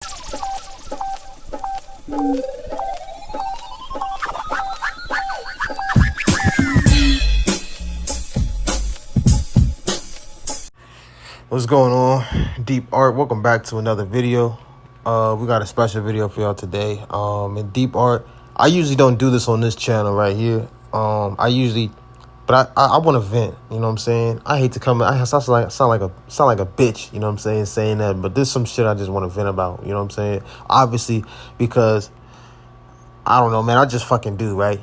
What's going on? DeepArt, welcome back to another video. We got a special video for y'all today. In DeepArt, I usually don't do this on this channel right here. But I want to vent. You know what I'm saying? I hate to come. I sound like a bitch. You know what I'm saying that. But there's some shit I just want to vent about. You know what I'm saying? Obviously, because I don't know, man. I just fucking do, right?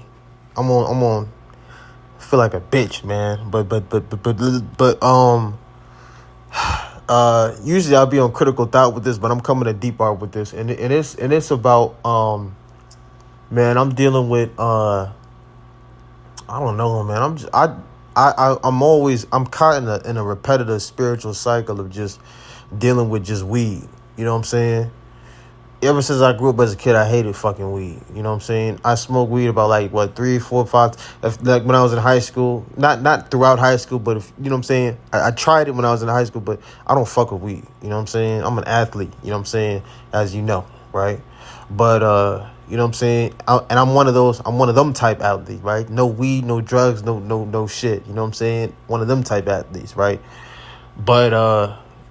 I'm on. Feel like a bitch, man. But usually I'll be on critical thought with this, but I'm coming to DeepArt with this, and it's about man, I'm dealing with I don't know, man. I'm caught in a repetitive spiritual cycle of just dealing with just weed. You know what I'm saying? Ever since I grew up as a kid, I hated fucking weed. You know what I'm saying? I smoked weed about 3, 4, 5. When I was in high school, not throughout high school, but you know what I'm saying? I tried it when I was in high school, but I don't fuck with weed. You know what I'm saying? I'm an athlete. You know what I'm saying? As you know, right? But you know what I'm saying? I'm one of them type athletes, right? No weed, no drugs, no shit. You know what I'm saying? One of them type athletes, right? But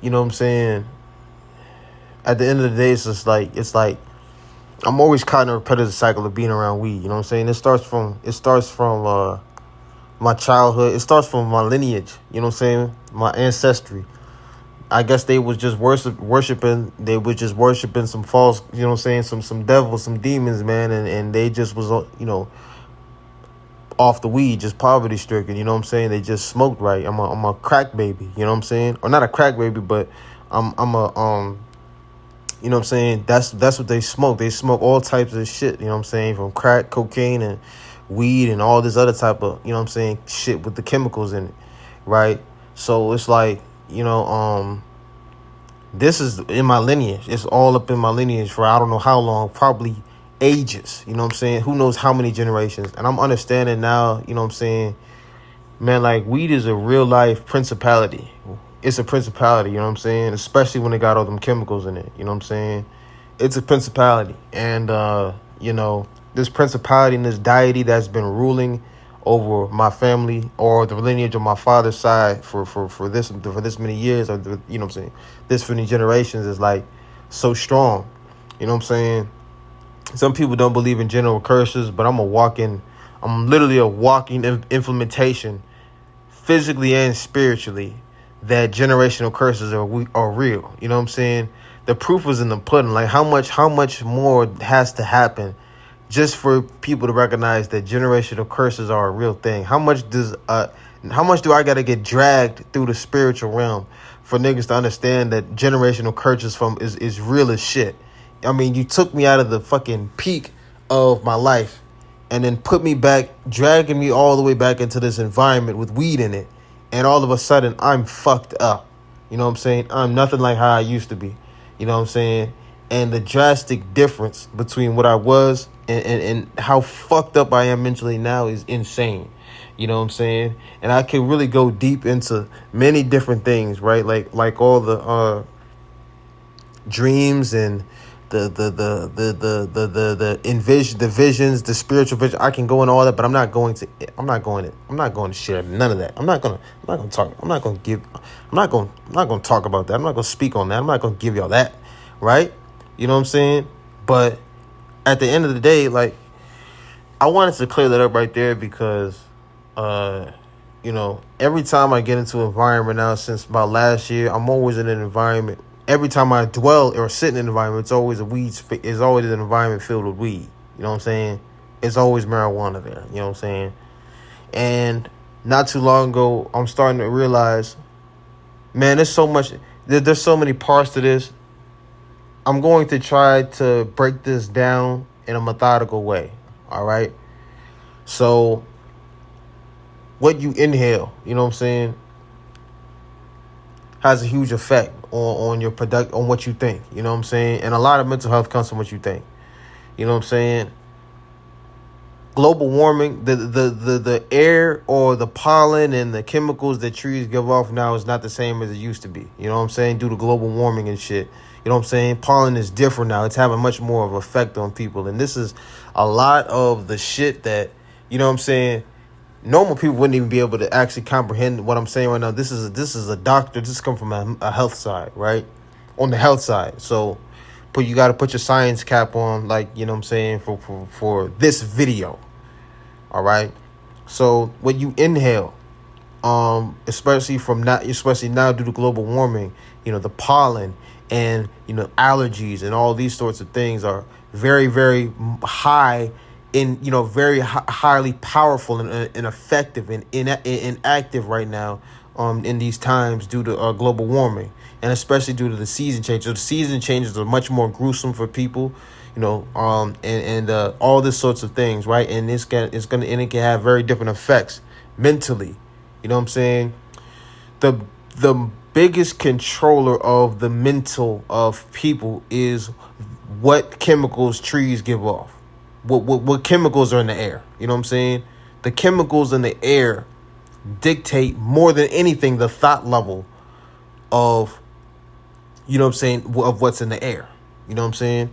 you know what I'm saying? At the end of the day, it's like I'm always caught in a repetitive cycle of being around weed. You know what I'm saying? It starts from my childhood. It starts from my lineage. You know what I'm saying? My ancestry. I guess they was just worshiping. They were just worshiping some false. You know what I'm saying? Some devils, some demons, man, and they just was off the weed, just poverty stricken. You know what I'm saying? They just smoked right. I'm a crack baby. You know what I'm saying? Or not a crack baby, but I'm a you know what I'm saying? That's what they smoke. They smoke all types of shit, you know what I'm saying? From crack, cocaine, and weed, and all this other type of, you know what I'm saying, shit with the chemicals in it, right? So it's like, this is in my lineage. It's all up in my lineage for I don't know how long, probably ages, you know what I'm saying? Who knows how many generations? And I'm understanding now, you know what I'm saying, man, like weed is a real life principality. It's a principality, you know what I'm saying? Especially when it got all them chemicals in it, you know what I'm saying? It's a principality. And, this principality and this deity that's been ruling over my family or the lineage of my father's side for this many years, or, you know what I'm saying, this many generations is like so strong, you know what I'm saying? Some people don't believe in general curses, but I'm literally a walking implementation, physically and spiritually, that generational curses are real. You know what I'm saying? The proof is in the pudding. Like how much more has to happen just for people to recognize that generational curses are a real thing? How much do I gotta get dragged through the spiritual realm for niggas to understand that generational curses is real as shit? I mean, you took me out of the fucking peak of my life and then put me back, dragging me all the way back into this environment with weed in it. And all of a sudden, I'm fucked up. You know what I'm saying? I'm nothing like how I used to be. You know what I'm saying? And the drastic difference between what I was and how fucked up I am mentally now is insane. You know what I'm saying? And I can really go deep into many different things, right? Like all the dreams and the visions, the spiritual vision. I can go into all that, but I'm not going to share none of that. I'm not going to talk about that. I'm not going to speak on that. I'm not going to give y'all that, right? You know what I'm saying? But at the end of the day, like, I wanted to clear that up right there because, every time I get into an environment now, since about last year, I'm always in an environment. Every time I dwell or sit in an environment, it's always an environment filled with weed. You know what I'm saying? It's always marijuana there. You know what I'm saying? And not too long ago, I'm starting to realize, man, there's so many parts to this. I'm going to try to break this down in a methodical way. All right? So, what you inhale, you know what I'm saying, has a huge effect on your on what you think. You know what I'm saying? And a lot of mental health comes from what you think. You know what I'm saying? Global warming, the air or the pollen and the chemicals that trees give off now is not the same as it used to be. You know what I'm saying? Due to global warming and shit. You know what I'm saying? Pollen is different now. It's having much more of an effect on people. And this is a lot of the shit that, you know what I'm saying, normal people wouldn't even be able to actually comprehend what I'm saying right now. This is a doctor. This comes from a health side, right? On the health side. So, but you got to put your science cap on, like, you know what I'm saying, for this video. All right. So when you inhale, especially now due to global warming, you know, the pollen and, you know, allergies and all these sorts of things are very, very high in, you know, very highly powerful and effective and active right now in these times due to global warming, and especially due to the season changes. So the season changes are much more gruesome for people, you know, and all this sorts of things, right? And it can have very different effects mentally. You know what I'm saying? The biggest controller of the mental of people is what chemicals trees give off. What chemicals are in the air. You know what I'm saying? The chemicals in the air dictate more than anything the thought level of, you know what I'm saying, of what's in the air. You know what I'm saying?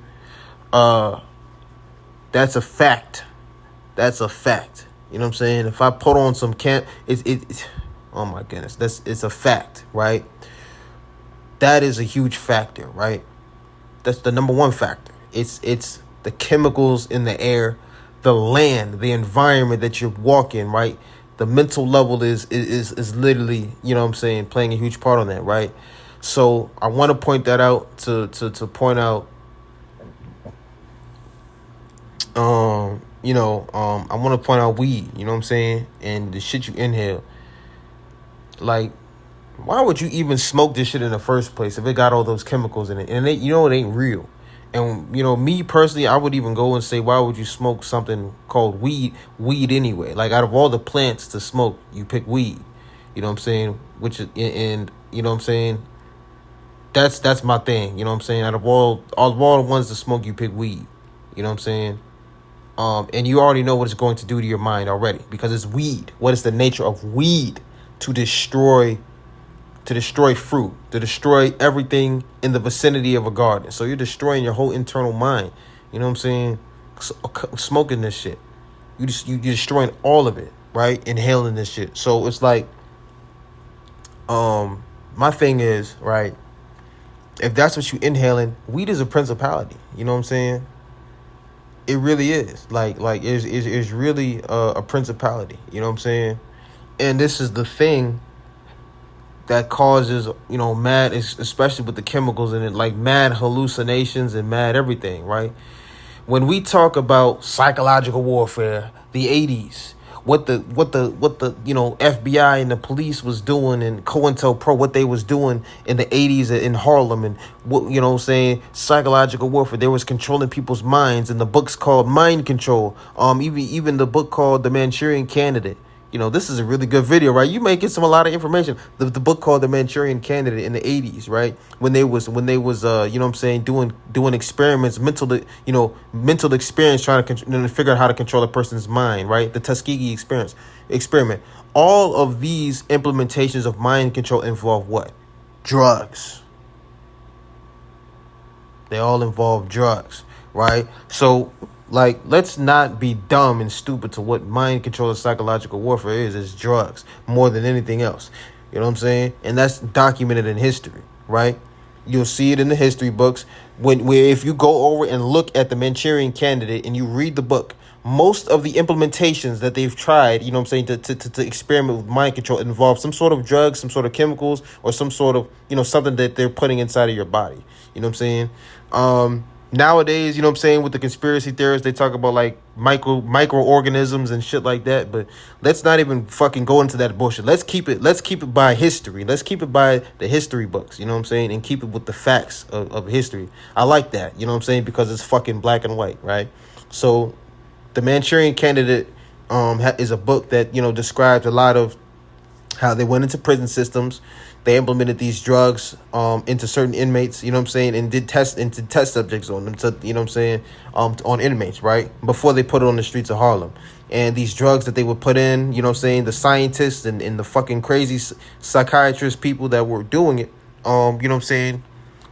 That's a fact. That's a fact. You know what I'm saying? If I put on some it's oh my goodness, it's a fact, right? That is a huge factor, right? That's the number one factor. It's the chemicals in the air, the land, the environment that you walk in, right? The mental level is literally, you know what I'm saying, playing a huge part on that, right? So I want to point that out to point out, I want to point out weed, you know what I'm saying, and the shit you inhale. Like, why would you even smoke this shit in the first place if it got all those chemicals in it? And it ain't real. And, you know, me personally, I would even go and say, why would you smoke something called weed anyway? Like, out of all the plants to smoke, you pick weed. You know what I'm saying? And you know what I'm saying? That's my thing. You know what I'm saying? Out of all the ones to smoke, you pick weed. You know what I'm saying? And you already know what it's going to do to your mind already, because it's weed. What is the nature of weed? To destroy fruit, to destroy everything in the vicinity of a garden. So you're destroying your whole internal mind. You know what I'm saying? Smoking this shit, you're destroying all of it, right? Inhaling this shit. So it's like, my thing is, right, if that's what you inhaling, weed is a principality. You know what I'm saying? It really is. Like it's really a principality. You know what I'm saying? And this is the thing that causes, you know, mad, especially with the chemicals in it, like mad hallucinations and mad everything, right? When we talk about psychological warfare, the 80s, what the you know, FBI and the police was doing, and COINTELPRO, what they was doing in the 80s in Harlem, and what, you know what I'm saying, psychological warfare. They was controlling people's minds, and the book's called Mind Control. Even the book called The Manchurian Candidate. You know, this is a really good video, right? You may get a lot of information. The book called The Manchurian Candidate in the 80s, right? When they was you know what I'm saying, doing experiments, mental experience, trying to figure out how to control a person's mind, right? The Tuskegee experiment. All of these implementations of mind control involve what? Drugs. They all involve drugs, right? So, like, let's not be dumb and stupid to what mind control and psychological warfare is. It's drugs more than anything else. You know what I'm saying? And that's documented in history, right? You'll see it in the history books. If you go over and look at The Manchurian Candidate and you read the book, most of the implementations that they've tried, you know what I'm saying, to experiment with mind control involve some sort of drugs, some sort of chemicals, or some sort of, you know, something that they're putting inside of your body. You know what I'm saying? Nowadays, you know what I'm saying, with the conspiracy theorists, they talk about like microorganisms and shit like that. But let's not even fucking go into that bullshit. Let's keep it by history. Let's keep it by the history books, you know what I'm saying, and keep it with the facts of history. I like that, you know what I'm saying, because it's fucking black and white, right? So The Manchurian Candidate is a book that, you know, describes a lot of how they went into prison systems. They implemented these drugs into certain inmates, you know what I'm saying, and did test subjects on them, to, you know what I'm saying, on inmates, right, before they put it on the streets of Harlem. And these drugs that they would put in, you know what I'm saying, the scientists and the fucking crazy psychiatrist people that were doing it, you know what I'm saying,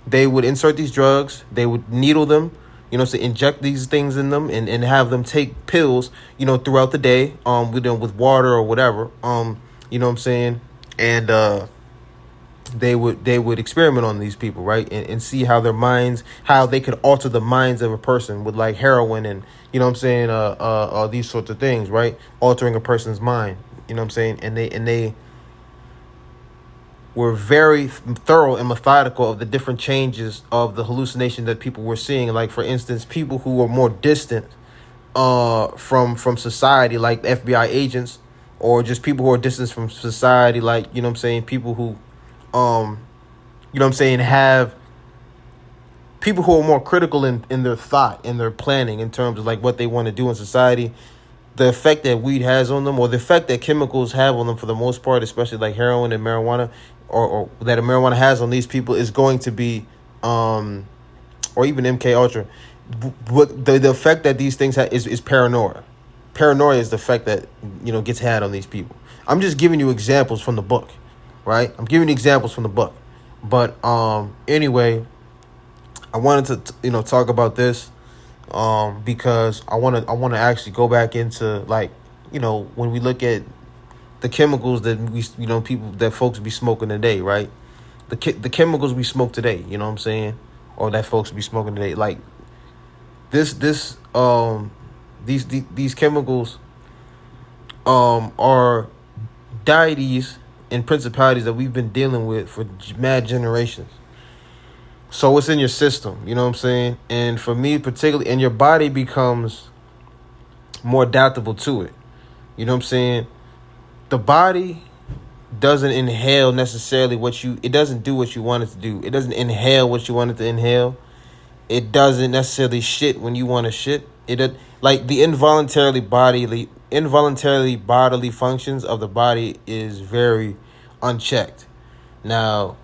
They would insert these drugs. They would needle them, so inject these things in them and have them take pills, throughout the day, with water or whatever, you know what I'm saying? And they would experiment on these people, right? And see how their minds, how they could alter the minds of a person with like heroin and, you know what I'm saying, these sorts of things, right? Altering a person's mind, you know what I'm saying? And they were very thorough and methodical of the different changes of the hallucination that people were seeing. Like, for instance, people who were more distant from society, like FBI agents, or just people who are distant from society, like, you know what I'm saying, people who have people who are more critical in their thought and their planning in terms of like what they want to do in society. The effect that weed has on them, or the effect that chemicals have on them for the most part, especially like heroin and marijuana, or that marijuana has on these people, is going to be, or even MK Ultra. What the effect that these things have is paranoia. Paranoia is the effect that, gets had on these people. I'm just giving you examples from the book, right? I'm giving you examples from the book. But anyway, I wanted to talk about this because I want to actually go back into, like, when we look at the chemicals that folks be smoking today, right? The chemicals we smoke today, you know what I'm saying? Or that folks be smoking today, like these chemicals are deities and principalities that we've been dealing with for mad generations. So it's in your system, you know what I'm saying? And for me particularly, and your body becomes more adaptable to it. You know what I'm saying? The body doesn't inhale necessarily it doesn't do what you want it to do. It doesn't inhale what you want it to inhale. It doesn't necessarily shit when you want to shit. Like the involuntarily bodily functions of the body is very unchecked. Now,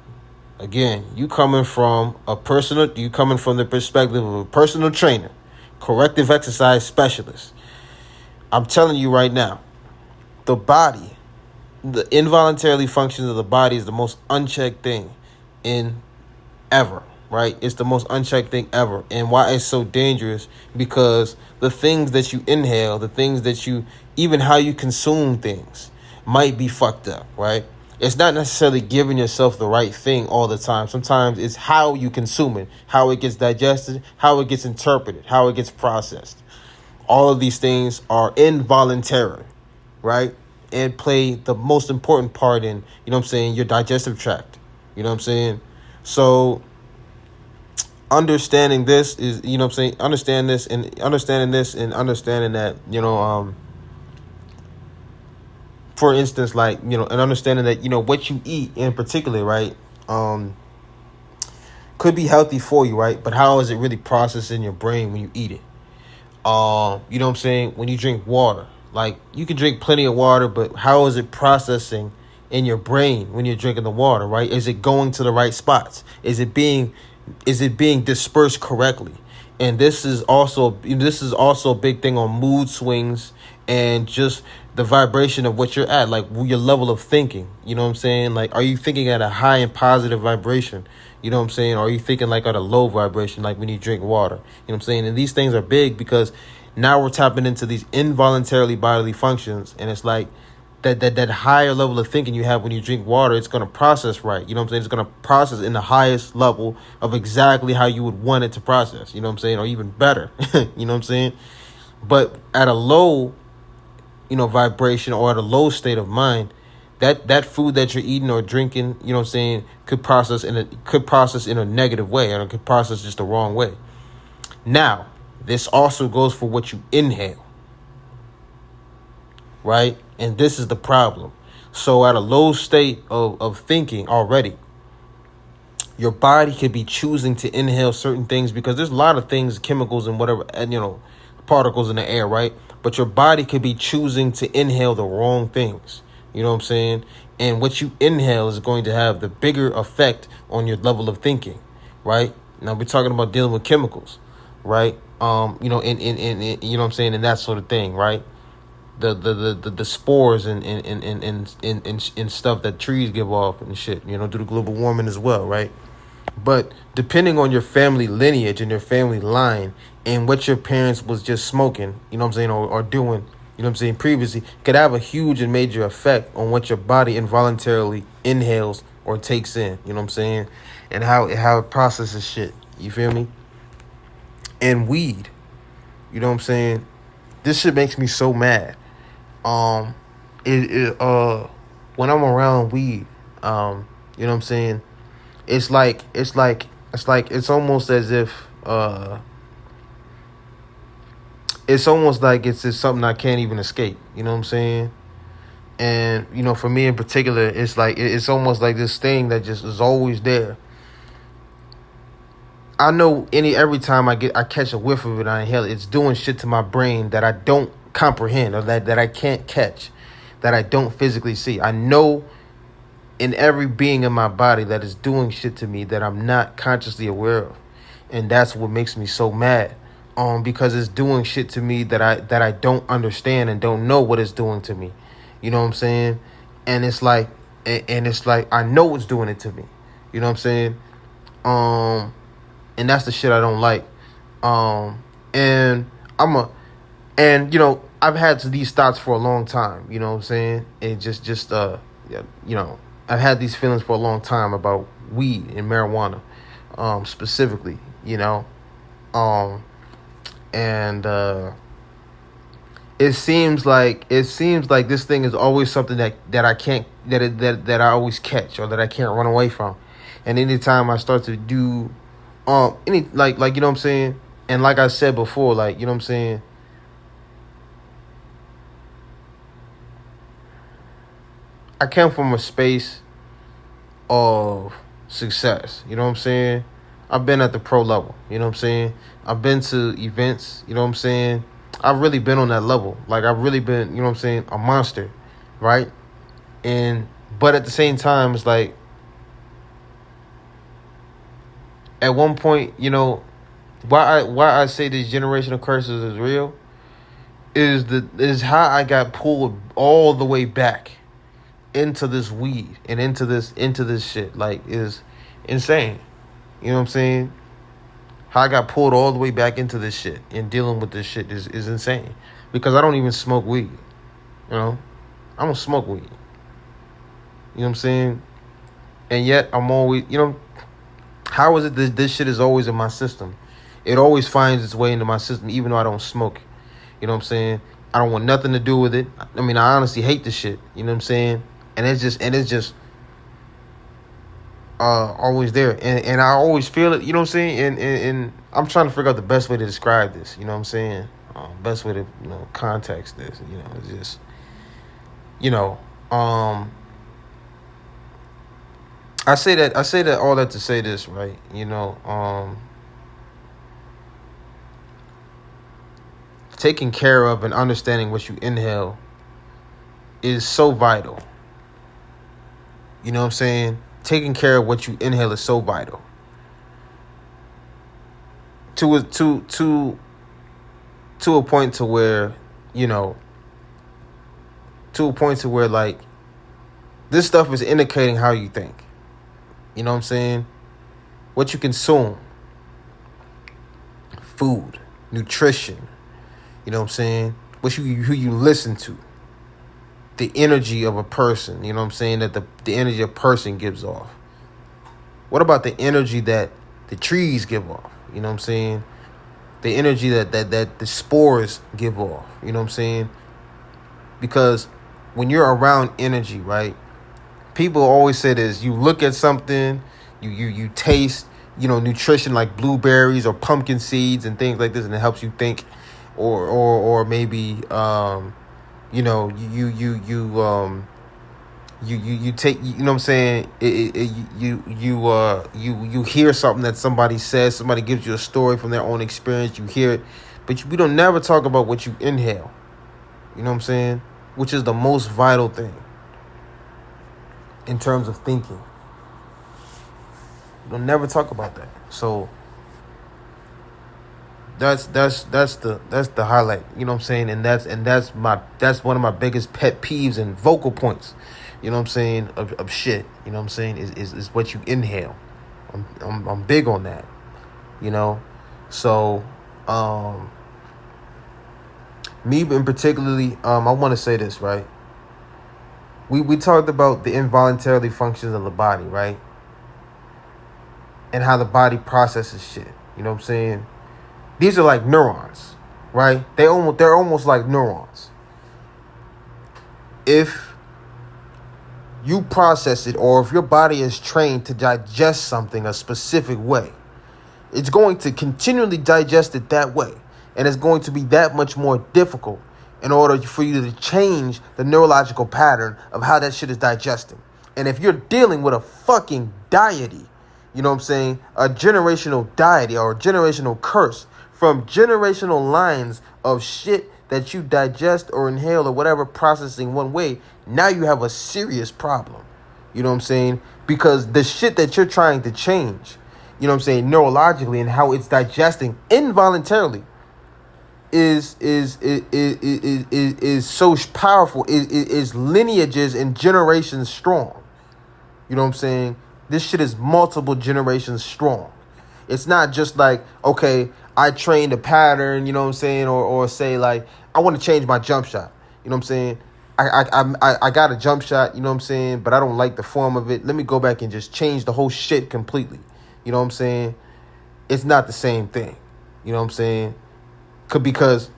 again, you coming from the perspective of a personal trainer, corrective exercise specialist. I'm telling you right now, the involuntarily functions of the body is the most unchecked thing ever, right? It's the most unchecked thing ever. And why it's so dangerous, because the things that you inhale, even how you consume things might be fucked up, right? It's not necessarily giving yourself the right thing all the time. Sometimes it's how you consume it, how it gets digested, how it gets interpreted, how it gets processed. All of these things are involuntary, right? And play the most important part in, your digestive tract. You know what I'm saying? So understanding this is, understanding this and understanding that, for instance, like, and understanding that, what you eat in particular, right, could be healthy for you, right? But how is it really processed in your brain when you eat it? You know what I'm saying? When you drink water, like, you can drink plenty of water, but how is it processing in your brain when you're drinking the water, right? Is it going to the right spots? Is it being dispersed correctly? And this is also a big thing on mood swings and just the vibration of what you're at, like your level of thinking. You know what I'm saying? Like, are you thinking at a high and positive vibration? You know what I'm saying? Or are you thinking like at a low vibration, like when you drink water? You know what I'm saying? And these things are big because now we're tapping into these involuntarily bodily functions, and it's like that higher level of thinking you have when you drink water, it's going to process right. You know what I'm saying? It's going to process in the highest level of exactly how you would want it to process. You know what I'm saying? Or even better. You know what I'm saying? But at a low, vibration, or at a low state of mind, that food that you're eating or drinking, you know what I'm saying, could process in a negative way, or it could process just the wrong way. Now, this also goes for what you inhale, right? And this is the problem. So at a low state of thinking already, your body could be choosing to inhale certain things, because there's a lot of things, chemicals and whatever, and particles in the air, right? But your body could be choosing to inhale the wrong things. You know what I'm saying? And what you inhale is going to have the bigger effect on your level of thinking, right? Now we're talking about dealing with chemicals, right? In you know what I'm saying, and that sort of thing, right? The spores and stuff that trees give off and shit, due to global warming as well, right? But depending on your family lineage and your family line and what your parents was just smoking, you know what I'm saying, or doing, you know what I'm saying, previously, could have a huge and major effect on what your body involuntarily inhales or takes in, you know what I'm saying, and how it processes shit. You feel me? And weed, you know what I'm saying? This shit makes me so mad. Um, when I'm around weed, you know what I'm saying? It's almost as if it's almost like it's just something I can't even escape. You know what I'm saying? And you know, for me in particular, it's like it's almost like this thing that just is always there. I know every time I catch a whiff of it, I inhale it, it's doing shit to my brain that I don't comprehend, or that I can't catch, that I don't physically see. I know in every being in my body that is doing shit to me that I'm not consciously aware of. And that's what makes me so mad. Because it's doing shit to me that I don't understand and don't know what it's doing to me. You know what I'm saying? And it's like I know it's doing it to me. You know what I'm saying? And that's the shit I don't like. And you know, I've had these thoughts for a long time, you know what I'm saying? It you know, I've had these feelings for a long time about weed and marijuana, specifically, you know. And it seems like this thing is always something that I can't that I always catch, or that I can't run away from. And anytime I start to do any like you know what I'm saying, and like I said before, like, you know what I'm saying, I came from a space of success, you know what I'm saying? I've been at the pro level, you know what I'm saying? I've been to events, you know what I'm saying? I've really been on that level. Like, I've really been, you know what I'm saying, a monster, right? But at the same time, it's like, at one point, you know, why I say this generational curses is real is how I got pulled all the way back into this weed and into this shit. Like, is insane. You know what I'm saying? How I got pulled all the way back into this shit and dealing with this shit is insane. Because I don't even smoke weed. You know? I don't smoke weed. You know what I'm saying? And yet I'm always, you know, how is it that this shit is always in my system? It always finds its way into my system, even though I don't smoke. You know what I'm saying? I don't want nothing to do with it. I mean, I honestly hate this shit. You know what I'm saying? And it's just always there. And I always feel it, you know what I'm saying? And I'm trying to figure out the best way to describe this, you know what I'm saying? Best way to, you know, context this, you know, it's just, you know, I say that all that to say this, right? You know, taking care of and understanding what you inhale is so vital. You know what I'm saying? Taking care of what you inhale is so vital. To a point to where, you know, to a point to where, like, this stuff is indicating how you think. You know what I'm saying? What you consume. Food, nutrition. You know what I'm saying? Who you listen to. The energy of a person, you know what I'm saying, that the energy a person gives off. What about the energy that the trees give off? You know what I'm saying? The energy that the spores give off. You know what I'm saying? Because when you're around energy, right? People always say this, you look at something, you taste, you know, nutrition like blueberries or pumpkin seeds and things like this, and it helps you think, or maybe you know, you take, you know what I'm saying, you hear something that somebody says, somebody gives you a story from their own experience, you hear it, but we don't never talk about what you inhale. You know what I'm saying? Which is the most vital thing in terms of thinking. We don't never talk about that. So that's the highlight, you know what I'm saying, and that's one of my biggest pet peeves and vocal points, you know what I'm saying, of shit, you know what I'm saying, is what you inhale. I'm big on that, you know. So, me in particularly, I want to say this, right? We talked about the involuntarily functions of the body, right? And how the body processes shit. You know what I'm saying? These are like neurons, right? They're almost like neurons. If you process it, or if your body is trained to digest something a specific way, it's going to continually digest it that way. And it's going to be that much more difficult in order for you to change the neurological pattern of how that shit is digesting. And if you're dealing with a fucking deity, you know what I'm saying, a generational deity or a generational curse from generational lines of shit that you digest or inhale or whatever processing one way, now you have a serious problem. You know what I'm saying? Because the shit that you're trying to change, you know what I'm saying, neurologically and how it's digesting involuntarily is so powerful. Is lineages and generations strong. You know what I'm saying? This shit is multiple generations strong. It's not just like, okay, I trained a pattern, you know what I'm saying, or say like, I want to change my jump shot. You know what I'm saying? I got a jump shot, you know what I'm saying, but I don't like the form of it. Let me go back and just change the whole shit completely. You know what I'm saying? It's not the same thing. You know what I'm saying? Because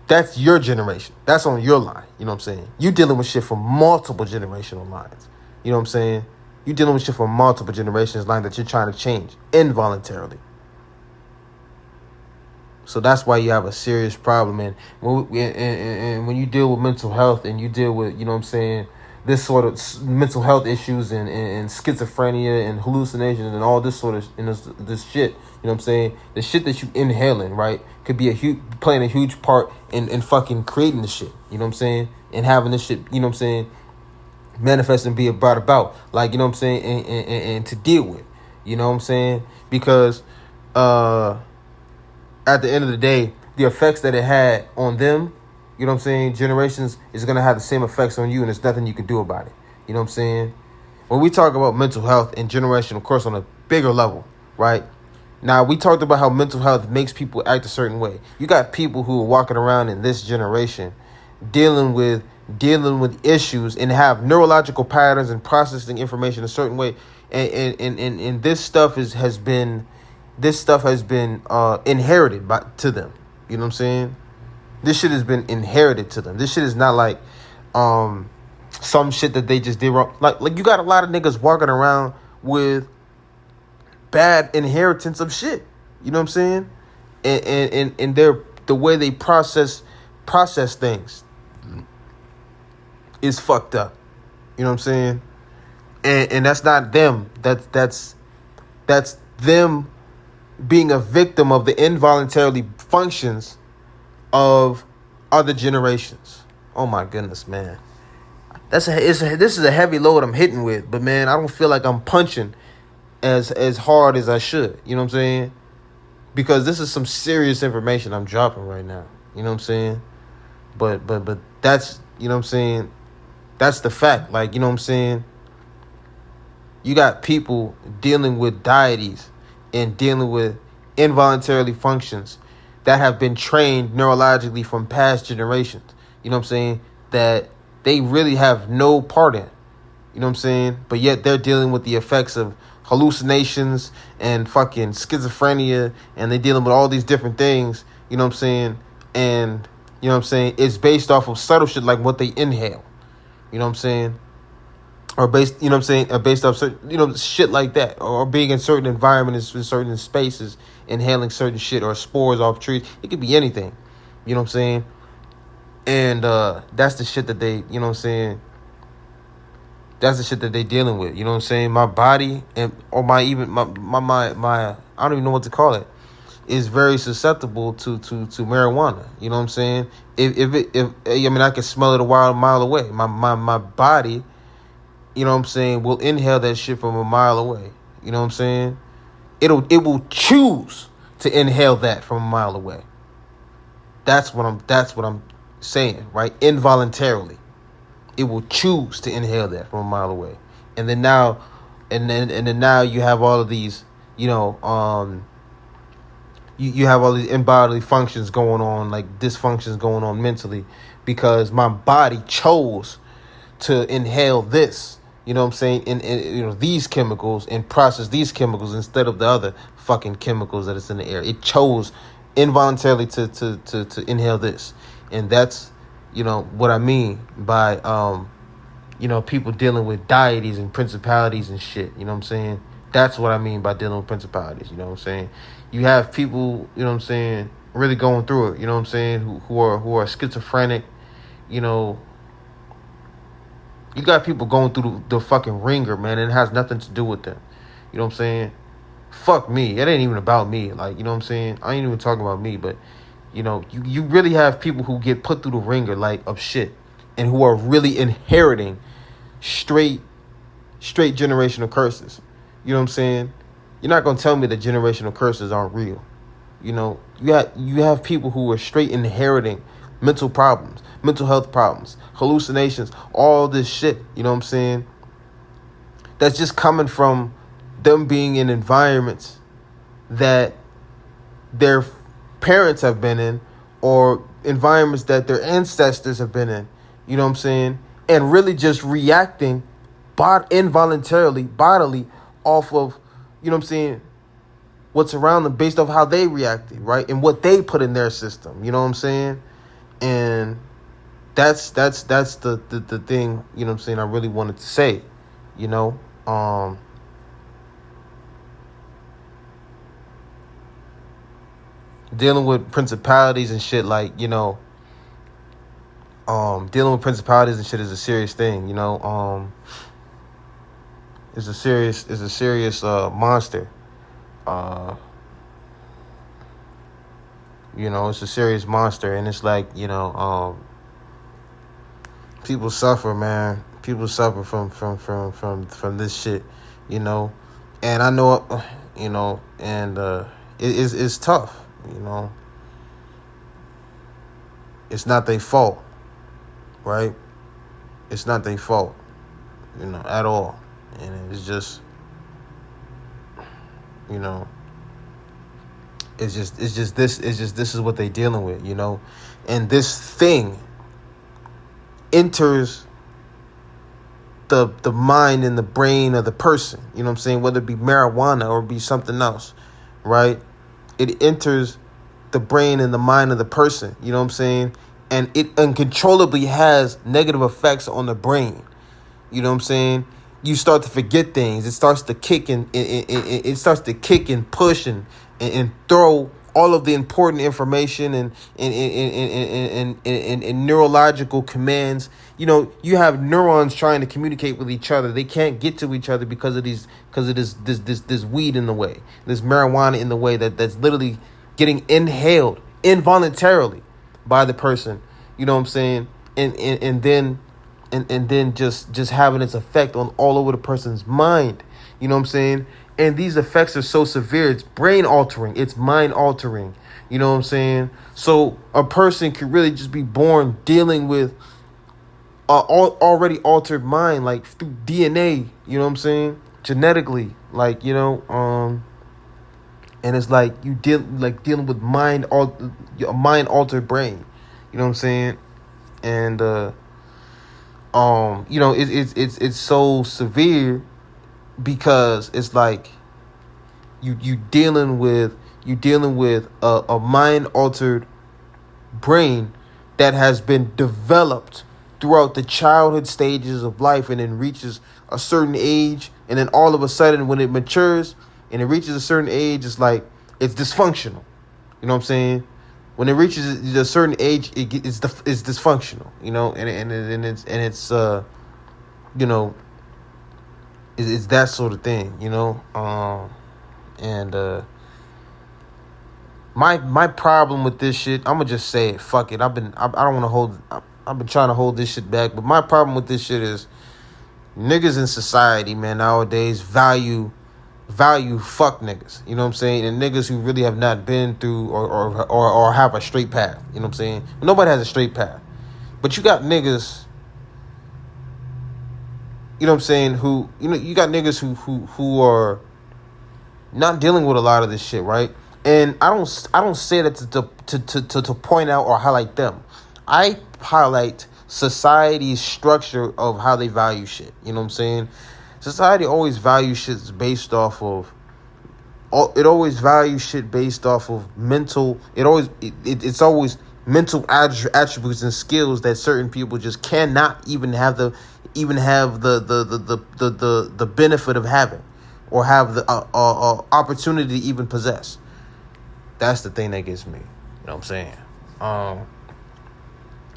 that's your generation. That's on your line. You know what I'm saying? You dealing with shit from multiple generational lines. You know what I'm saying? You dealing with shit from multiple generations line that you're trying to change involuntarily. So that's why you have a serious problem. And when you deal with mental health and you deal with, you know what I'm saying, this sort of mental health issues and schizophrenia and hallucinations and all this sort of this shit, you know what I'm saying, the shit that you inhaling, right, could be playing a huge part in fucking creating the shit, you know what I'm saying, and having this shit, you know what I'm saying, manifest and be brought about, like, you know what I'm saying, and to deal with, you know what I'm saying, because at the end of the day, the effects that it had on them, you know what I'm saying, generations, is going to have the same effects on you, and there's nothing you can do about it. You know what I'm saying? When we talk about mental health and generation, of course, on a bigger level, right? Now, we talked about how mental health makes people act a certain way. You got people who are walking around in this generation dealing with issues and have neurological patterns and processing information a certain way. And this stuff has been inherited to them. You know what I'm saying? This shit has been inherited to them. This shit is not like some shit that they just did wrong. Like you got a lot of niggas walking around with bad inheritance of shit. You know what I'm saying? And the way they process things is fucked up. You know what I'm saying? And that's not them. That's them being a victim of the involuntarily functions of other generations. Oh my goodness, man. This is a heavy load I'm hitting with, but man, I don't feel like I'm punching as hard as I should. You know what I'm saying? Because this is some serious information I'm dropping right now. You know what I'm saying? But that's, you know what I'm saying, that's the fact. Like, you know what I'm saying? You got people dealing with deities and dealing with involuntarily functions that have been trained neurologically from past generations. You know what I'm saying? That they really have no part in. You know what I'm saying? But yet they're dealing with the effects of hallucinations and fucking schizophrenia, and they're dealing with all these different things. You know what I'm saying? And, you know what I'm saying, it's based off of subtle shit like what they inhale. You know what I'm saying? Or based, you know what I'm saying, based off certain, you know, shit like that. Or being in certain environments, in certain spaces, inhaling certain shit, or spores off trees. It could be anything. You know what I'm saying? And that's the shit that they, you know what I'm saying, that's the shit that they dealing with. You know what I'm saying? My body or my I don't even know what to call it, is very susceptible to marijuana. You know what I'm saying? If I mean, I can smell it a mile away. My body, you know what I'm saying, will inhale that shit from a mile away. You know what I'm saying? It will choose to inhale that from a mile away. That's what I'm saying, right? Involuntarily. It will choose to inhale that from a mile away. And then now you have all of these you know, you have all these bodily functions going on, like dysfunctions going on mentally, because my body chose to inhale this, you know what I'm saying, and you know, these chemicals, and process these chemicals instead of the other fucking chemicals that is in the air. It chose involuntarily to inhale this. And that's, you know, what I mean by you know, people dealing with deities and principalities and shit, you know what I'm saying? That's what I mean by dealing with principalities, you know what I'm saying? You have people, you know what I'm saying, really going through it, you know what I'm saying, who are schizophrenic, you know. You got people going through the fucking ringer, man, and it has nothing to do with them. You know what I'm saying? Fuck me. It ain't even about me. Like, you know what I'm saying? I ain't even talking about me, but, you know, you really have people who get put through the ringer, like, of shit, and who are really inheriting straight generational curses. You know what I'm saying? You're not going to tell me that generational curses aren't real. You know, you have people who are straight inheriting mental problems, mental health problems, hallucinations, all this shit, you know what I'm saying? That's just coming from them being in environments that their parents have been in, or environments that their ancestors have been in, you know what I'm saying? And really just reacting involuntarily, bodily, off of, you know what I'm saying, what's around them based off how they reacted, right? And what they put in their system, you know what I'm saying? And that's the thing, you know what I'm saying, I really wanted to say, you know. Dealing with principalities and shit, like, you know, dealing with principalities and shit is a serious thing, you know. It's a serious monster. You know, it's a serious monster, and it's like, you know, people suffer, man. People suffer from this shit, you know. And I know, you know, and it's tough, you know. It's not their fault, right? It's not their fault, you know, at all. And it's just, you know, this is what they dealing with, you know. And this thing enters the mind and the brain of the person, you know what I'm saying, whether it be marijuana or be something else, right? It enters the brain and the mind of the person, you know what I'm saying, and it uncontrollably has negative effects on the brain, you know what I'm saying. You start to forget things. It starts to kick and it starts to kick and push and throw all of the important information and neurological commands. You know, you have neurons trying to communicate with each other. They can't get to each other because of this weed in the way, this marijuana in the way that's literally getting inhaled involuntarily by the person. You know what I'm saying? And then just having its effect on all over the person's mind. You know what I'm saying? And these effects are so severe, it's brain altering, it's mind altering. You know what I'm saying? So a person could really just be born dealing with already altered mind, like through DNA, you know what I'm saying? Genetically, like, you know, and it's like dealing with a mind altered brain. You know what I'm saying? And you know, it's so severe because it's like you dealing with a mind altered brain that has been developed throughout the childhood stages of life, and then reaches a certain age, and then all of a sudden when it matures and it reaches a certain age, it's like it's dysfunctional. You know what I'm saying? When it reaches a certain age, it's dysfunctional. You know, and it's you know, it's that sort of thing. You know, and my problem with this shit, I'm gonna just say it. Fuck it. I don't want to hold. I've been trying to hold this shit back, but my problem with this shit is niggas in society, man, nowadays value fuck niggas. You know what I'm saying? And niggas who really have not been through or have a straight path. You know what I'm saying? Nobody has a straight path. But you got niggas, you know what I'm saying, who, you know, you got niggas who are not dealing with a lot of this shit, right? And I don't say that to point out or highlight them. I highlight society's structure of how they value shit. You know what I'm saying? Society always values shit based off of. It always values shit based off of mental. It's always mental attributes and skills that certain people just cannot even have the benefit of having, or have the opportunity to even possess. That's the thing that gets me. You know what I'm saying?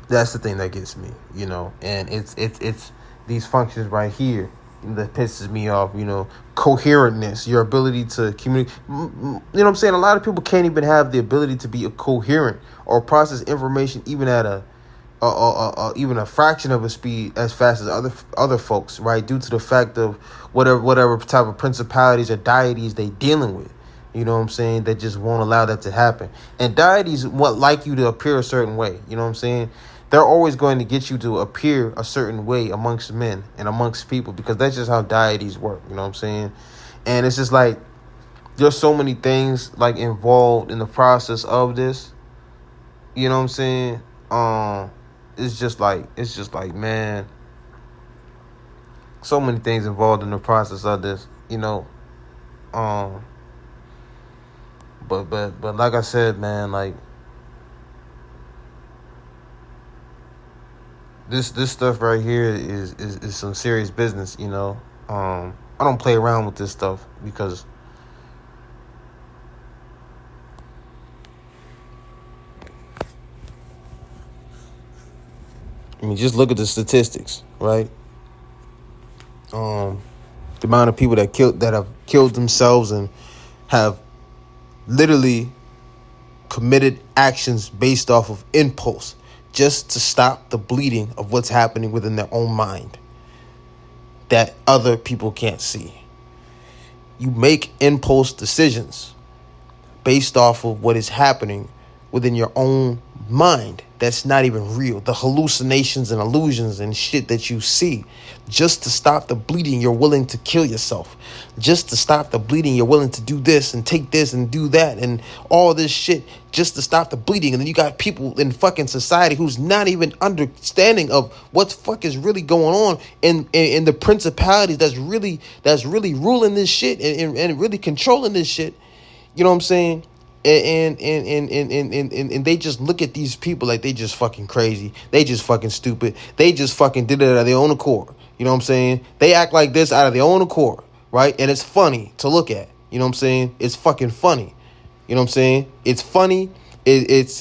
That's the thing that gets me. You know, and it's these functions right here that pisses me off. You know, coherentness, your ability to communicate. You know what I'm saying? A lot of people can't even have the ability to be coherent or process information even at even a fraction of a speed as fast as other folks, right? Due to the fact of whatever type of principalities or deities they dealing with. You know what I'm saying? That just won't allow that to happen. And deities like you to appear a certain way. You know what I'm saying? They're always going to get you to appear a certain way amongst men and amongst people, because that's just how deities work. You know what I'm saying? And it's just like, there's so many things like involved in the process of this. You know what I'm saying? It's just like, man, so many things involved in the process of this, you know. But like I said, man, like this stuff right here is some serious business, you know. I don't play around with this stuff, because I mean, just look at the statistics, right? The amount of people that have killed themselves and have literally committed actions based off of impulse, just to stop the bleeding of what's happening within their own mind that other people can't see. You make impulse decisions based off of what is happening within your own mind that's not even real. The hallucinations and illusions and shit that you see. Just to stop the bleeding, you're willing to kill yourself. Just to stop the bleeding, you're willing to do this and take this and do that and all this shit just to stop the bleeding. And then you got people in fucking society who's not even understanding of what the fuck is really going on in the principalities that's really ruling this shit and really controlling this shit. You know what I'm saying? And they just look at these people like they just fucking crazy. They just fucking stupid. They just fucking did it out of their own accord. You know what I'm saying? They act like this out of their own accord, right? And it's funny to look at. You know what I'm saying? It's fucking funny. You know what I'm saying? It's funny. It's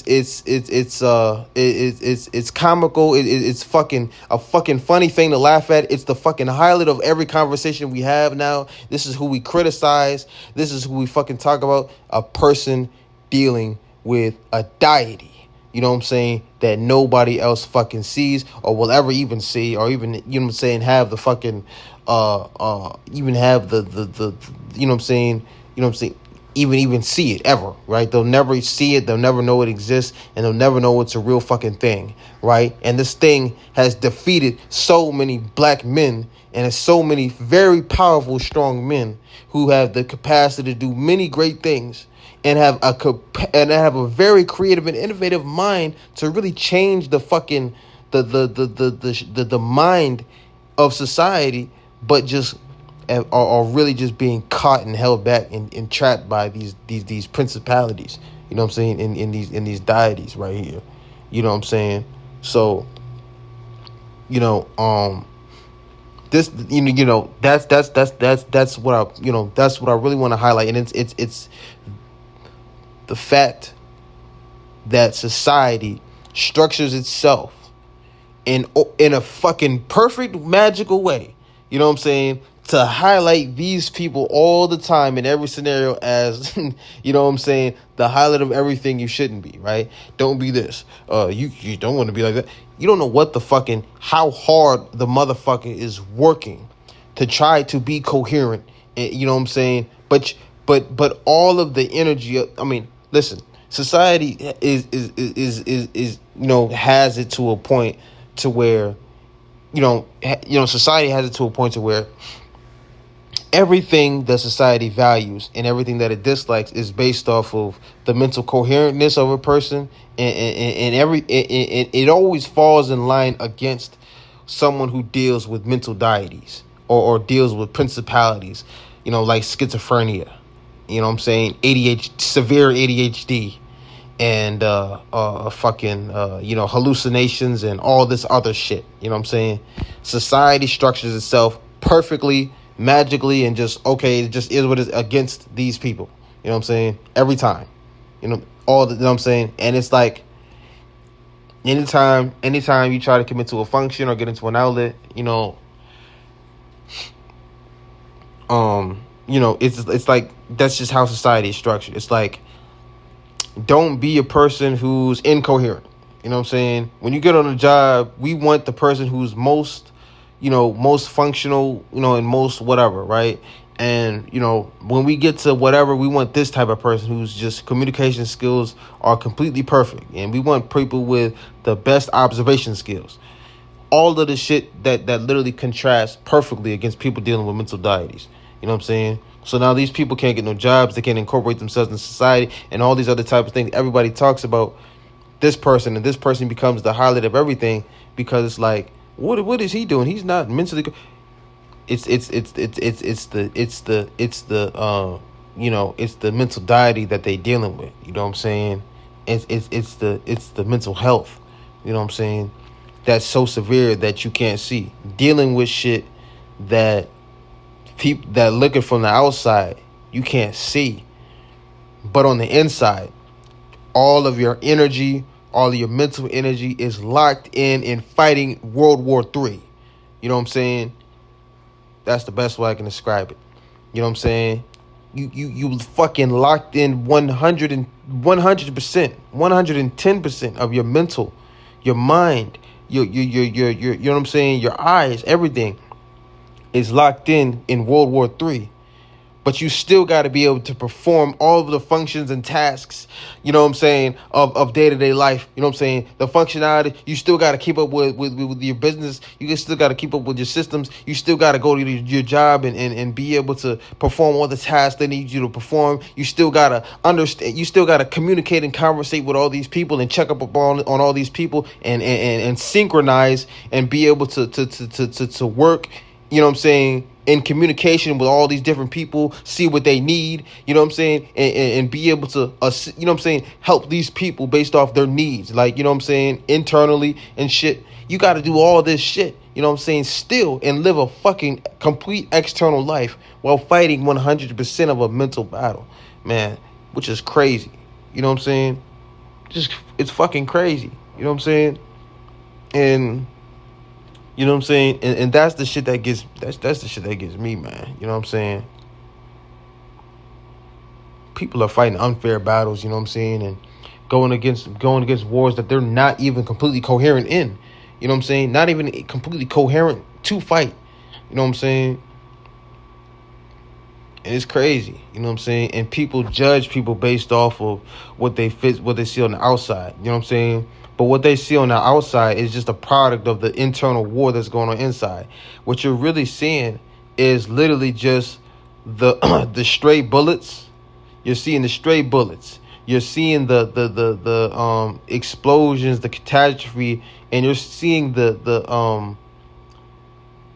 comical. It's fucking a fucking funny thing to laugh at. It's the fucking highlight of every conversation we have now. This is who we criticize. This is who we fucking talk about. A person dealing with a deity. You know what I'm saying? That nobody else fucking sees or will ever even see, or even, you know what I'm saying, have the fucking even have the you know what I'm saying? You know what I'm saying? Even see it ever, right? They'll never see it. They'll never know it exists, and they'll never know it's a real fucking thing, right? And this thing has defeated so many black men, and so many very powerful, strong men who have the capacity to do many great things, and have a very creative and innovative mind to really change the fucking the mind of society, but just are really just being caught and held back and trapped by these principalities. You know what I'm saying? In these deities right here. You know what I'm saying? So, you know, this, you know, that's what I, you know, that's what I really want to highlight. And it's the fact that society structures itself in a fucking perfect magical way. You know what I'm saying? To highlight these people all the time in every scenario as, you know what I'm saying, the highlight of everything you shouldn't be, right? Don't be this. You don't want to be like that. You don't know what the fucking, how hard the motherfucker is working to try to be coherent. You know what I'm saying? But all of the energy, I mean, listen, society is you know, has it to a point to where, you know, society has it to a point to where everything that society values and everything that it dislikes is based off of the mental coherentness of a person, and it always falls in line against someone who deals with mental deities, or deals with principalities, like schizophrenia, severe ADHD, and fucking hallucinations and all this other shit. Society structures itself perfectly, magically, and it just is what it is against these people. Every time. And it's like anytime you try to commit to a function or get into an outlet, it's like that's just how society is structured. It's like, don't be a person who's incoherent. When you get on a job, we want the person who's most functional, and most whatever, right? And, when we get to whatever, we want this type of person who's just communication skills are completely perfect. And we want people with the best observation skills. All of the shit that literally contrasts perfectly against people dealing with mental deities. So now these people can't get no jobs. They can't incorporate themselves in society and all these other type of things. Everybody talks about this person, and this person becomes the highlight of everything, because it's like, what is he doing? He's not mentally. It's the mental deity that they dealing with. It's the mental health. That's so severe that you can't see. Dealing with shit that people that looking from the outside you can't see, but on the inside, all of your energy, all of your mental energy is locked in fighting World War III. That's the best way I can describe it. You fucking locked in 100%, 110% of your mental, your mind, your your eyes, everything is locked in World War III. But you still got to be able to perform all of the functions and tasks, of day-to-day life. The functionality, you still got to keep up with your business. You still got to keep up with your systems. You still got to go to your job and be able to perform all the tasks they need you to perform. You still got to understand. You still got to communicate and conversate with all these people and check up on all these people and synchronize and be able to work, in communication with all these different people, see what they need, and be able to, help these people based off their needs, internally and shit. You got to do all this shit, still, and live a fucking complete external life while fighting 100% of a mental battle, man, which is crazy. Just, it's fucking crazy, and and that's the shit that gets that's the shit that gets me, man. People are fighting unfair battles, and going against wars that they're not even completely coherent in. Not even completely coherent to fight. And it's crazy, and people judge people based off of what they see on the outside, But what they see on the outside is just a product of the internal war that's going on inside. What you're really seeing is literally just the the stray bullets. You're seeing the stray bullets. You're seeing the explosions, the catastrophe, and you're seeing the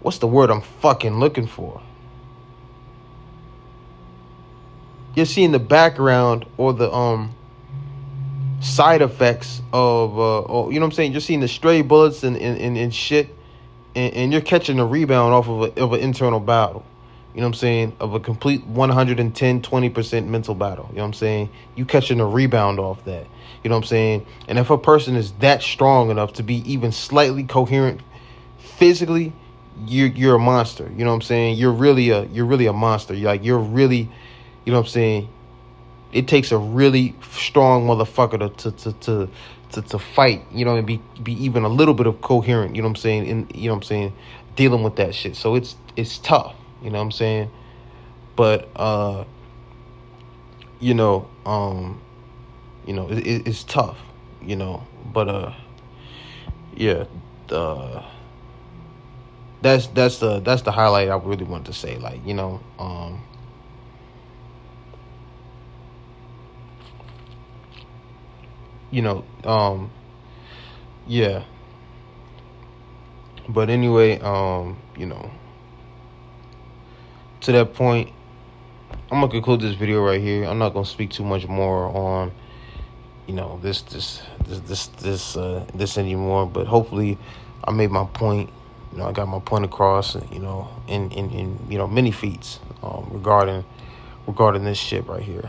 what's the word I'm fucking looking for? You're seeing the background or the side effects of you're seeing the stray bullets and shit, and you're catching a rebound off of an internal battle, of a complete 110-20% mental battle. You catching a rebound off that, and if a person is that strong enough to be even slightly coherent physically, you're a monster. You're really a monster. You're really, it takes a really strong motherfucker to fight, and be even a little bit of coherent, dealing with that shit. So it's tough, but it's tough, but yeah, that's the highlight I really wanted to say. Like, you know, yeah. But anyway, to that point, I'm gonna conclude this video right here. I'm not gonna speak too much more on, this anymore. But hopefully, I made my point. I got my point across. In many feats regarding this shit right here.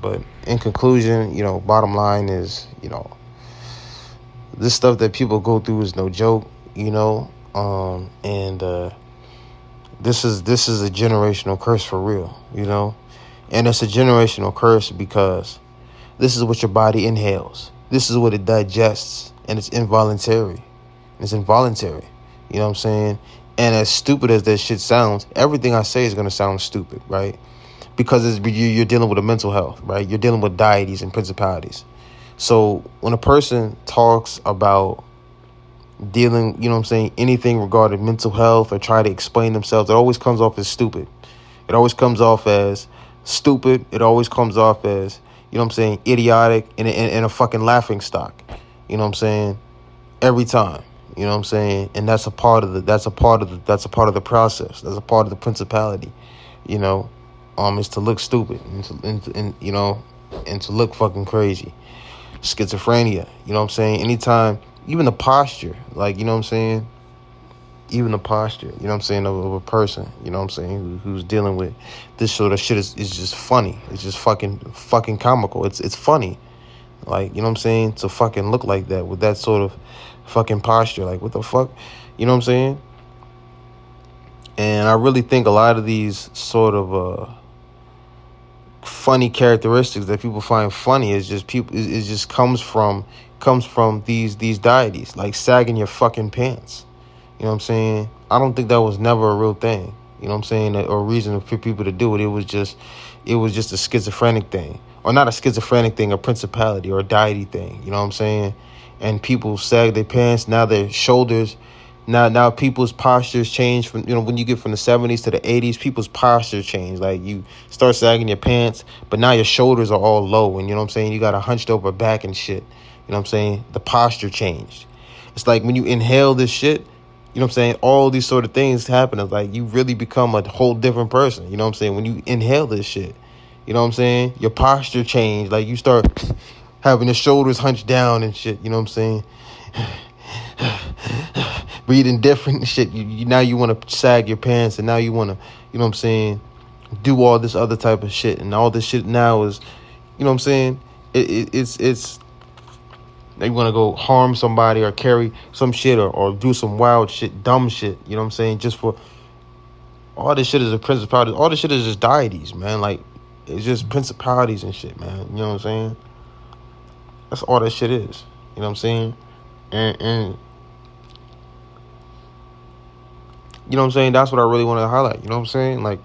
But in conclusion, bottom line is, this stuff that people go through is no joke. And this is a generational curse for real. And it's a generational curse because this is what your body inhales. This is what it digests, and it's involuntary. It's involuntary. You know what I'm saying? And as stupid as that shit sounds, everything I say is going to sound stupid, right? Because you're dealing with a mental health, right? You're dealing with deities and principalities. So when a person talks about dealing, anything regarding mental health or try to explain themselves, it always comes off as stupid. It always comes off as stupid. It always comes off as, idiotic and a fucking laughing stock. Every time. And that's a part of the process. That's a part of the principality, is to look stupid and to look fucking crazy. Schizophrenia, anytime, even the posture, like, even the posture, of a person, who's dealing with this sort of shit is just funny. It's just fucking comical. It's funny. Like, to fucking look like that with that sort of fucking posture. Like, what the fuck? And I really think a lot of these sort of funny characteristics that people find funny is just comes from these deities, like sagging your fucking pants. I don't think that was never a real thing. Or a reason for people to do it. It was just a schizophrenic thing, or not a schizophrenic thing, a principality or a deity thing. And people sag their pants. Now their shoulders. Now people's postures change from, when you get from the 70s to the 80s, people's postures change. Like, you start sagging your pants, but now your shoulders are all low, and you got a hunched over back and shit. The posture changed. It's like when you inhale this shit, all these sort of things happen. It's like you really become a whole different person. When you inhale this shit, your posture changed. Like, you start having your shoulders hunched down and shit. Breathing different and shit. Now you want to sag your pants, and now you want to, do all this other type of shit. And all this shit now is, it's they want to go harm somebody or carry some shit or do some wild shit, dumb shit. Just for all this shit is a principality. All this shit is just deities, man. Like, it's just principalities and shit, man. You know what I'm saying? That's all that shit is. You know what I'm saying? And you know what I'm saying? That's what I really wanted to highlight. You know what I'm saying? Like,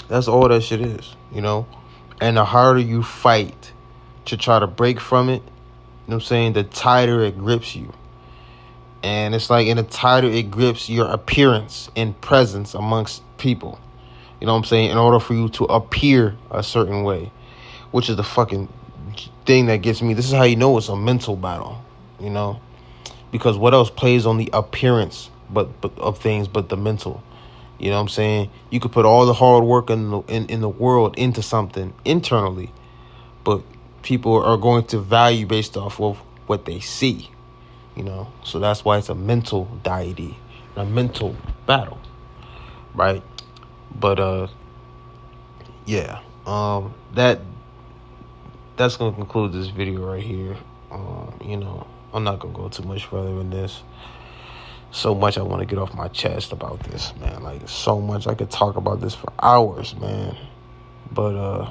that's all that shit is, And the harder you fight to try to break from it, the tighter it grips you. And it's like, the tighter it grips your appearance and presence amongst people. In order for you to appear a certain way, which is the fucking thing that gets me. This is how you know it's a mental battle, because what else plays on the appearance but of things but the mental? You could put all the hard work in the world into something internally, but people are going to value based off of what they see, so that's why it's a mental deity, a mental battle, right? But yeah, that's gonna conclude this video right here. I'm not gonna go too much further in this. So much I want to get off my chest about this, man. Like, so much. I could talk about this for hours, man. But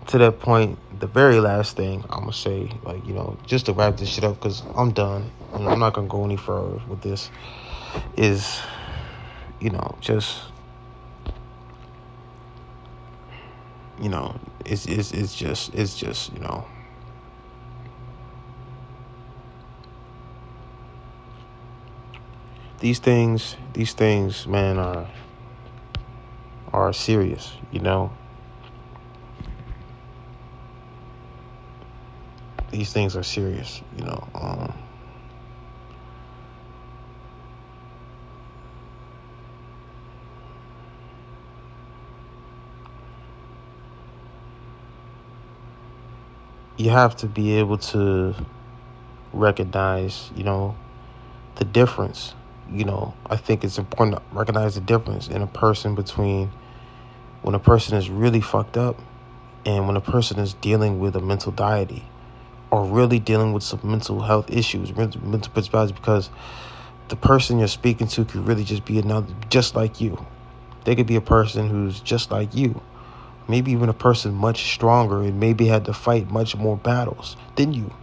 to that point, the very last thing I'm gonna say, like, just to wrap this shit up, because I'm done, and I'm not gonna go any further with this, is, just, it's just, these things, man, are serious, you know. These things are serious, you know. You have to be able to recognize, you know, the difference. You know, I think it's important to recognize the difference in a person between when a person is really fucked up and when a person is dealing with a mental diety or really dealing with some mental health issues, mental principalities, because the person you're speaking to could really just be another, just like you. They could be a person who's just like you. Maybe even a person much stronger and maybe had to fight much more battles than you.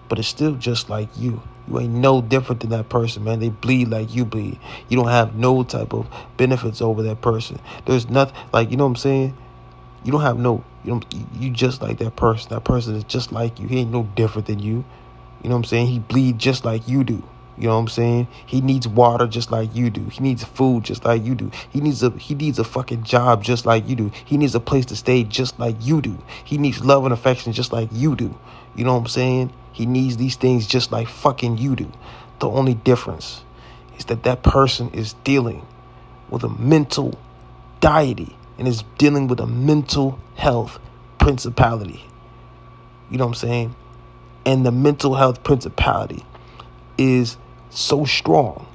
But it's still just like you. You ain't no different than that person, man. They bleed like you bleed. You don't have no type of benefits over that person. There's nothing, like, you know what I'm saying? You don't have no, you just like that person. That person is just like you. He ain't no different than you. You know what I'm saying? He bleed just like you do. You know what I'm saying? He needs water just like you do. He needs food just like you do. He needs a fucking job just like you do. He needs a place to stay just like you do. He needs love and affection just like you do. You know what I'm saying? He needs these things just like fucking you do. The only difference is that that person is dealing with a mental deity and is dealing with a mental health principality. You know what I'm saying? And the mental health principality is so strong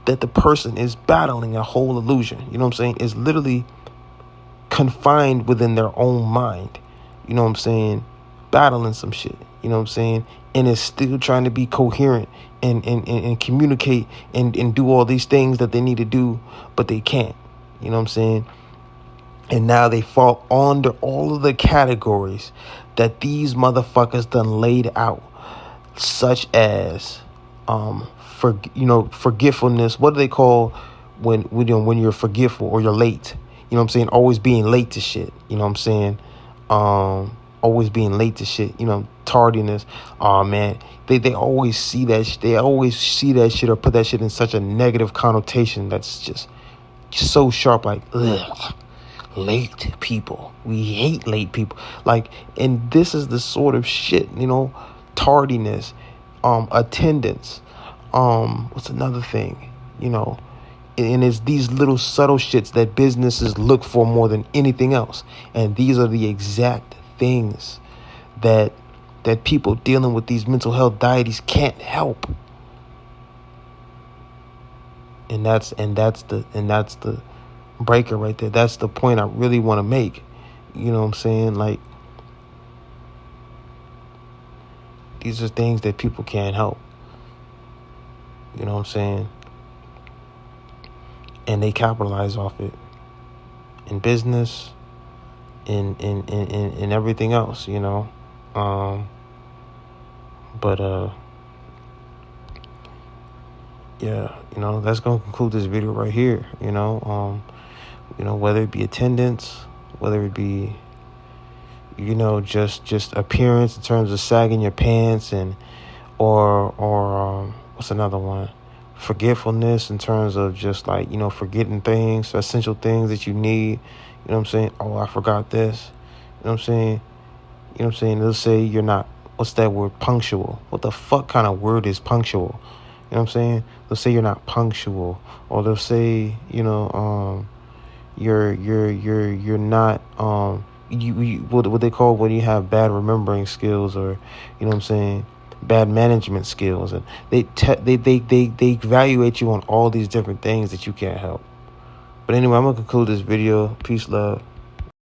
that the person is battling a whole illusion. You know what I'm saying? Is literally confined within their own mind. You know what I'm saying? Battling some shit. You know what I'm saying? And is still trying to be coherent and communicate and do all these things that they need to do, but they can't. You know what I'm saying? And now they fall under all of the categories that these motherfuckers done laid out, such as forgetfulness. What do they call when you're forgetful or you're late? You know what I'm saying? Always being late to shit. You know what I'm saying? Always being late to shit. You know, tardiness. Oh man, they always see that. They always see that shit or put that shit in such a negative connotation that's just so sharp. Like, ugh, late people. We hate late people. Like, and this is the sort of shit, you know, tardiness, attendance. What's another thing? You know, and it's these little subtle shits that businesses look for more than anything else. And these are the exact things that people dealing with these mental health deities can't help. And that's the breaker right there. That's the point I really want to make. You know what I'm saying? Like, these are things that people can't help. You know what I'm saying? And they capitalize off it in business, in everything else, you know. Yeah, you know, that's gonna conclude this video right here. You know, whether it be attendance, whether it be, you know, just appearance in terms of sagging your pants, and or what's another one? Forgetfulness in terms of just, like, you know, forgetting things, essential things that you need. You know what I'm saying? Oh, I forgot this. You know what I'm saying? You know what I'm saying? They'll say you're not, what's that word? Punctual. What the fuck kind of word is punctual? You know what I'm saying? They'll say you're not punctual, or they'll say, you know, you're not, what they call when you have bad remembering skills, or, you know what I'm saying, bad management skills, and they evaluate you on all these different things that you can't help. But anyway, I'm gonna conclude this video. Peace, love.